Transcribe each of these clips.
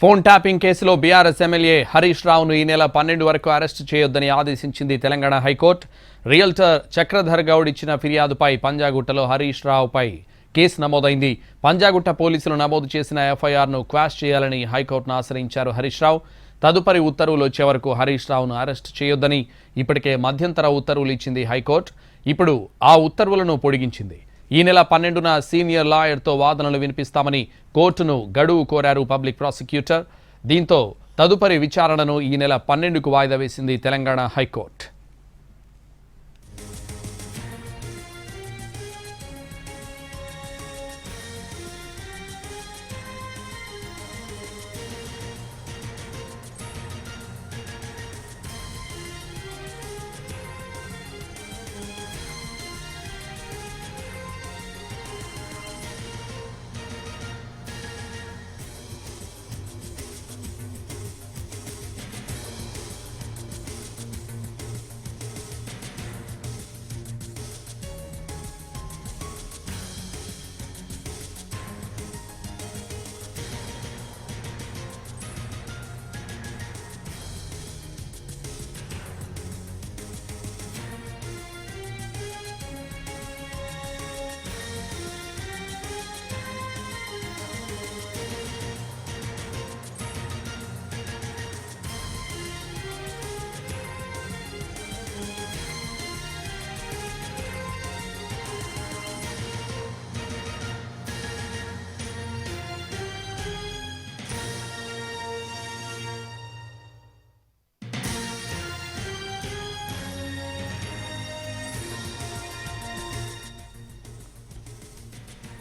Phone tapping కేసులో BRS MLA Harish రావును ఈ నెల 12 వరకు అరెస్టు చేయొద్దని ఆదేశించింది తెలంగాణ హైకోర్టు. రియల్టర్ చక్రధర్ గౌడ్ ఇచ్చిన ఫిర్యాదుపై పంజాగుట్టలో హరీష్ రావుపై కేసు నమోదైంది. పంజాగుట్ట పోలీసులు నమోదు చేసిన ఎఫ్ఐఆర్ను క్వాష్ చేయాలని హైకోర్టును ఆశ్రయించారు హరీష్ రావు. తదుపరి ఉత్తర్వులు వచ్చే వరకు హరీష్ రావును అరెస్టు చేయొద్దని ఇప్పటికే మధ్యంతర ఉత్తర్వులు ఇచ్చింది హైకోర్టు. ఇప్పుడు ఆ ఉత్తర్వులను పొడిగించింది. ఈ నెల 12న సీనియర్ లాయర్తో వాదనలు వినిపిస్తామని కోర్టును గడువు కోరారు పబ్లిక్ ప్రాసిక్యూటర్. దీంతో తదుపరి విచారణను ఈ నెల 12కు వాయిదా వేసింది తెలంగాణ హైకోర్టు.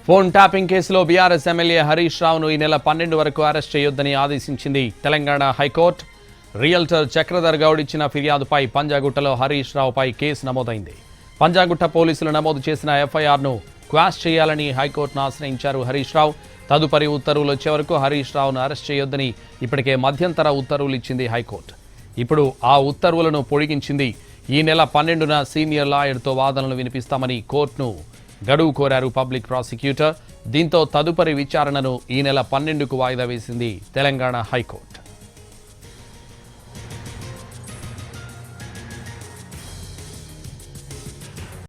ఫోన్ ట్యాపింగ్ కేసులో బీఆర్ఎస్ ఎమ్మెల్యే హరీష్ రావును ఈ నెల 12 వరకు అరెస్ట్ చేయొద్దని ఆదేశించింది తెలంగాణ హైకోర్టు. రియల్టర్ చక్రధర్ గౌడ్ ఇచ్చిన ఫిర్యాదుపై పంజాగుట్టలో హరీష్ రావుపై కేసు నమోదైంది. పంజాగుట్ట పోలీసులు నమోదు చేసిన ఎఫ్ఐఆర్ను క్వాష్ చేయాలని హైకోర్టును ఆశ్రయించారు హరీష్ రావు. తదుపరి ఉత్తర్వులు వచ్చే వరకు హరీష్ రావును అరెస్ట్ చేయొద్దని ఇప్పటికే మధ్యంతర ఉత్తర్వులు ఇచ్చింది హైకోర్టు. ఇప్పుడు ఆ ఉత్తర్వులను పొడిగించింది. ఈ నెల 12న సీనియర్ లాయర్తో వాదనలు వినిపిస్తామని కోర్టును గడువు కోరారు పబ్లిక్ ప్రాసిక్యూటర్. దీంతో తదుపరి విచారణను ఈ నెల 12కు వాయిదా వేసింది తెలంగాణ హైకోర్టు.